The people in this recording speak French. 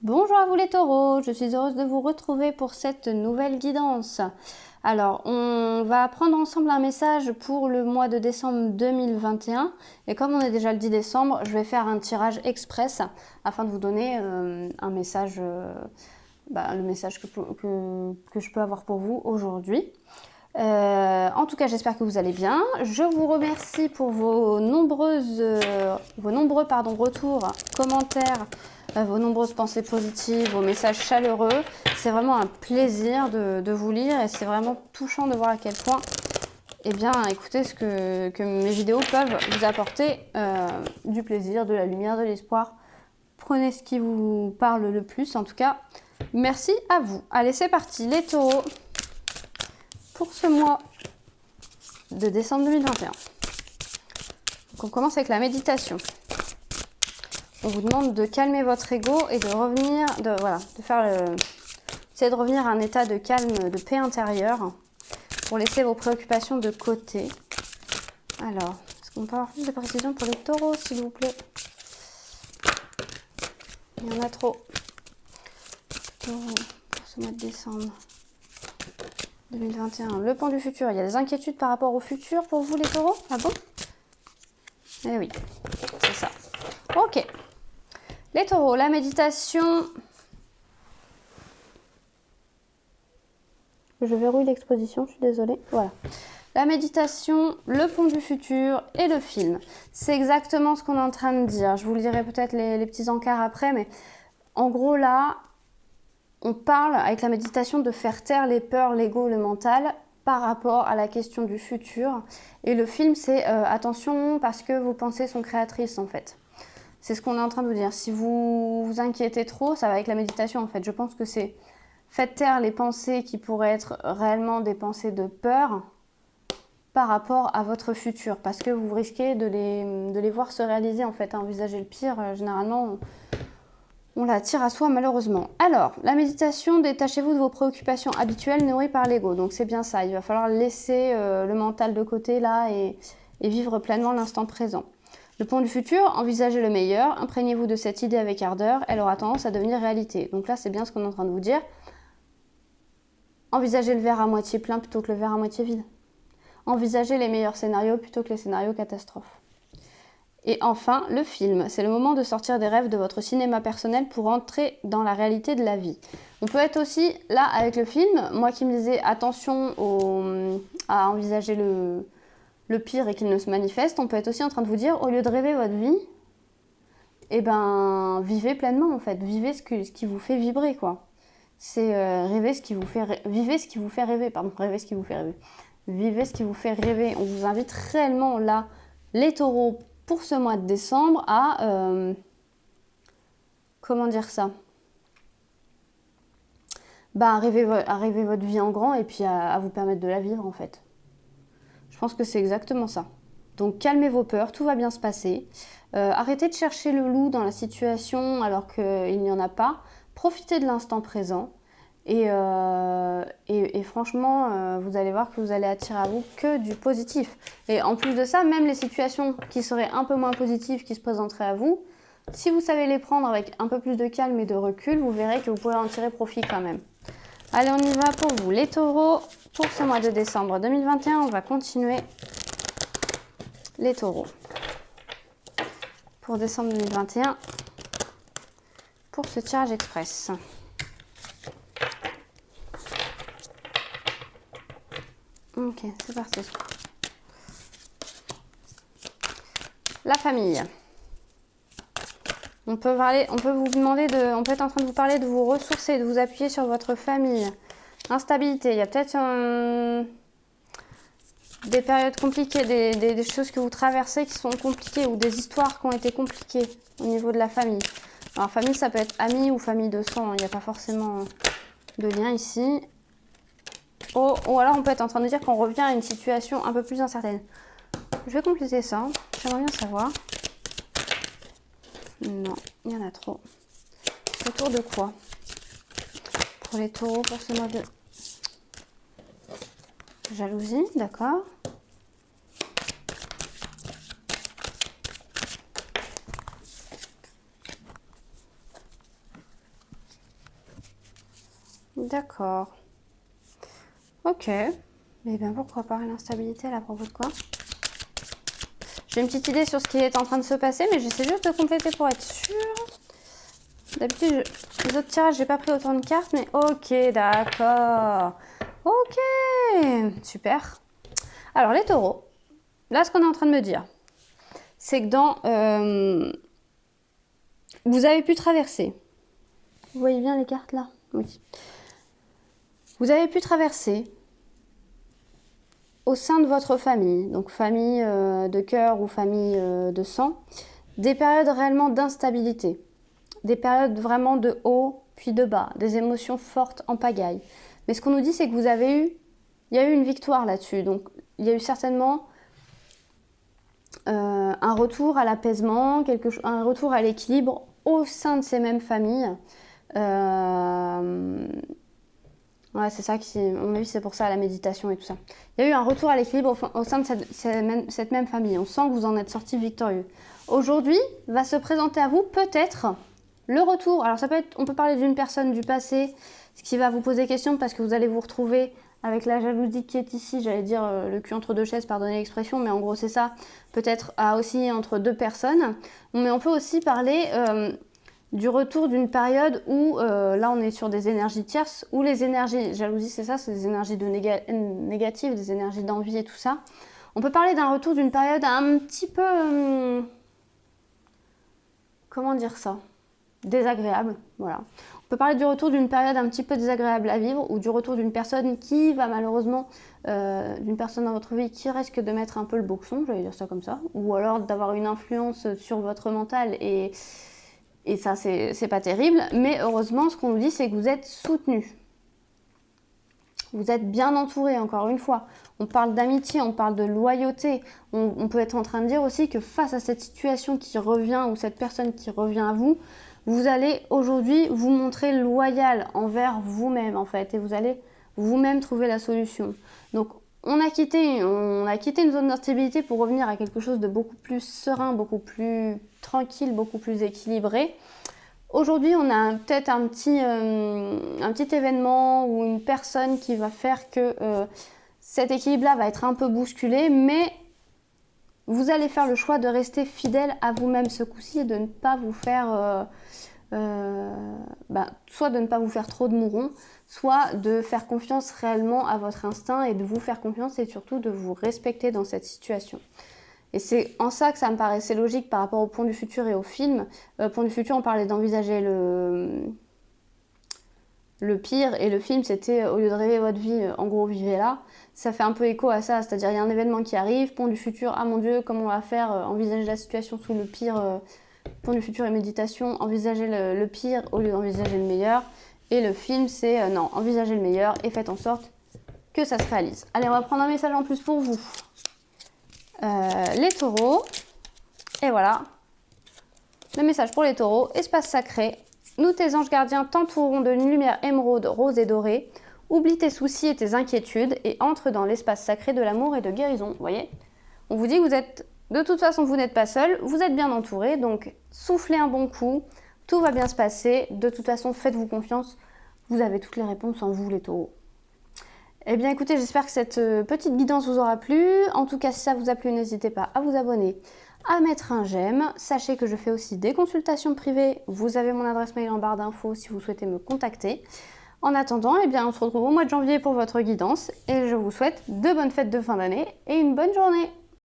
Bonjour à vous les taureaux, je suis heureuse de vous retrouver pour cette nouvelle guidance. Alors, on va prendre ensemble un message pour le mois de décembre 2021. Et comme on est déjà le 10 décembre, je vais faire un tirage express afin de vous donner un message, le message que je peux avoir pour vous aujourd'hui. En tout cas, j'espère que vous allez bien. Je vous remercie pour vos nombreux retours, commentaires, vos nombreuses pensées positives, vos messages chaleureux. C'est vraiment un plaisir de vous lire et c'est vraiment touchant de voir à quel point, écoutez, que mes vidéos peuvent vous apporter du plaisir, de la lumière, de l'espoir. Prenez ce qui vous parle le plus. En tout cas, merci à vous. Allez, c'est parti, les taureaux. Pour ce mois de décembre 2021. Donc on commence avec la méditation. On vous demande de calmer votre ego et de revenir, essayer de revenir à un état de calme, de paix intérieure pour laisser vos préoccupations de côté. Alors, est-ce qu'on peut avoir plus de précision pour les taureaux, s'il vous plaît? Il y en a trop. Taureaux pour ce mois de décembre 2021. Le point du futur. Il y a des inquiétudes par rapport au futur pour vous les taureaux? Ah bon? Eh oui, c'est ça. Ok. Les taureaux, la méditation. Je verrouille l'exposition, je suis désolée. Voilà. La méditation, le pont du futur et le film. C'est exactement ce qu'on est en train de dire. Je vous le dirai peut-être les petits encarts après, mais en gros là, on parle avec la méditation de faire taire les peurs, l'ego, le mental par rapport à la question du futur. Et le film, c'est attention parce que vos pensées sont créatrices en fait. C'est ce qu'on est en train de vous dire. Si vous vous inquiétez trop, ça va avec la méditation en fait. Je pense que c'est faites taire les pensées qui pourraient être réellement des pensées de peur par rapport à votre futur. Parce que vous risquez de les voir se réaliser en fait. Envisager le pire, généralement, on l'attire à soi malheureusement. Alors, la méditation, détachez-vous de vos préoccupations habituelles nourries par l'ego. Donc c'est bien ça, il va falloir laisser le mental de côté là et vivre pleinement l'instant présent. Le pont du futur, envisagez le meilleur, imprégnez-vous de cette idée avec ardeur, elle aura tendance à devenir réalité. Donc là, c'est bien ce qu'on est en train de vous dire. Envisagez le verre à moitié plein plutôt que le verre à moitié vide. Envisagez les meilleurs scénarios plutôt que les scénarios catastrophes. Et enfin, le film. C'est le moment de sortir des rêves de votre cinéma personnel pour entrer dans la réalité de la vie. On peut être aussi là avec le film. Moi qui me disais attention à envisager le pire et qu'il ne se manifeste, on peut être aussi en train de vous dire, au lieu de rêver votre vie, vivez pleinement en fait. Vivez ce qui vous fait vibrer quoi. C'est vivez ce qui vous fait rêver, pardon, rêver ce qui vous fait rêver. Vivez ce qui vous fait rêver. On vous invite réellement là, les taureaux, pour ce mois de décembre à comment dire ça, à rêver votre vie en grand et puis à vous permettre de la vivre en fait. Je pense que c'est exactement ça. Donc calmez vos peurs, tout va bien se passer. Arrêtez de chercher le loup dans la situation alors qu'il n'y en a pas. Profitez de l'instant présent. Et franchement, vous allez voir que vous allez attirer à vous que du positif. Et en plus de ça, même les situations qui seraient un peu moins positives qui se présenteraient à vous, si vous savez les prendre avec un peu plus de calme et de recul, vous verrez que vous pourrez en tirer profit quand même. Allez, on y va pour vous, les taureaux. Pour ce mois de décembre 2021, on va continuer les taureaux. Pour décembre 2021, pour ce tirage express. Ok, c'est parti. La famille. On peut vous demander on peut être en train de vous parler de vous ressourcer, de vous appuyer sur votre famille. Instabilité, il y a peut-être des périodes compliquées, des choses que vous traversez qui sont compliquées ou des histoires qui ont été compliquées au niveau de la famille. Alors famille, ça peut être amis ou famille de sang, il n'y a pas forcément de lien ici. Ou alors on peut être en train de dire qu'on revient à une situation un peu plus incertaine. Je vais compléter ça, j'aimerais bien savoir. Non, il y en a trop. Autour de quoi? Pour les taureaux, pour ce mois de jalousie, d'accord. D'accord. Ok. Mais bien pourquoi pas l'instabilité, à propos de quoi? J'ai une petite idée sur ce qui est en train de se passer, mais j'essaie juste de compléter pour être sûre. D'habitude, les autres tirages, j'ai pas pris autant de cartes, mais ok, d'accord. Ok, super. Alors les taureaux, là ce qu'on est en train de me dire, c'est que vous avez pu traverser. Vous voyez bien les cartes là? Oui. Vous avez pu traverser au sein de votre famille, donc famille de cœur ou famille de sang, des périodes réellement d'instabilité, des périodes vraiment de haut puis de bas, des émotions fortes en pagaille. Mais ce qu'on nous dit, c'est que il y a eu une victoire là-dessus, donc il y a eu certainement un retour à l'apaisement, un retour à l'équilibre au sein de ces mêmes familles. Ouais, c'est ça qui, à mon avis, c'est pour ça la méditation et tout ça. Il y a eu un retour à l'équilibre au sein de cette même famille. On sent que vous en êtes sorti victorieux. Aujourd'hui, va se présenter à vous peut-être le retour. Alors ça peut être, on peut parler d'une personne du passé, ce qui va vous poser question parce que vous allez vous retrouver avec la jalousie qui est ici, j'allais dire le cul entre deux chaises, pardonnez l'expression, mais en gros c'est ça, peut-être à osciller entre deux personnes. Mais on peut aussi parler du retour d'une période où, là on est sur des énergies tierces, où les énergies, jalousie c'est ça, c'est des énergies négatives, des énergies d'envie et tout ça. On peut parler d'un retour d'une période un petit peu, comment dire ça, désagréable, voilà. On peut parler du retour d'une période un petit peu désagréable à vivre ou du retour d'une personne qui va malheureusement, d'une personne dans votre vie qui risque de mettre un peu le boxon, j'allais dire ça comme ça, ou alors d'avoir une influence sur votre mental et ça c'est pas terrible, mais heureusement ce qu'on nous dit c'est que vous êtes soutenu. Vous êtes bien entouré, encore une fois. On parle d'amitié, on parle de loyauté. On peut être en train de dire aussi que face à cette situation qui revient ou cette personne qui revient à vous, vous allez aujourd'hui vous montrer loyal envers vous-même en fait et vous allez vous-même trouver la solution. Donc on a quitté une zone d'instabilité pour revenir à quelque chose de beaucoup plus serein, beaucoup plus tranquille, beaucoup plus équilibré. Aujourd'hui, on a peut-être un petit événement ou une personne qui va faire que cet équilibre-là va être un peu bousculé, mais vous allez faire le choix de rester fidèle à vous-même ce coup-ci et de ne pas vous faire, soit de ne pas vous faire trop de mourons, soit de faire confiance réellement à votre instinct et de vous faire confiance et surtout de vous respecter dans cette situation. Et c'est en ça que ça me paraissait logique par rapport au Pont du Futur et au film. Pont du Futur, on parlait d'envisager le pire, et le film, c'était au lieu de rêver votre vie, en gros, vivez là. Ça fait un peu écho à ça, c'est-à-dire il y a un événement qui arrive, Pont du Futur, ah mon Dieu, comment on va faire, envisager la situation sous le pire, Pont du Futur et méditation, envisager le pire au lieu d'envisager le meilleur. Et le film, c'est non, envisagez le meilleur et faites en sorte que ça se réalise. Allez, on va prendre un message en plus pour vous. Les taureaux, et voilà, le message pour les taureaux, espace sacré, nous tes anges gardiens t'entoureront de lumière émeraude, rose et dorée, oublie tes soucis et tes inquiétudes et entre dans l'espace sacré de l'amour et de guérison, vous voyez. On vous dit que vous êtes, de toute façon vous n'êtes pas seul, vous êtes bien entouré, donc soufflez un bon coup, tout va bien se passer, de toute façon faites-vous confiance, vous avez toutes les réponses en vous les taureaux. Eh bien écoutez, j'espère que cette petite guidance vous aura plu. En tout cas, si ça vous a plu, n'hésitez pas à vous abonner, à mettre un j'aime. Sachez que je fais aussi des consultations privées. Vous avez mon adresse mail en barre d'infos si vous souhaitez me contacter. En attendant, eh bien, on se retrouve au mois de janvier pour votre guidance et je vous souhaite de bonnes fêtes de fin d'année et une bonne journée.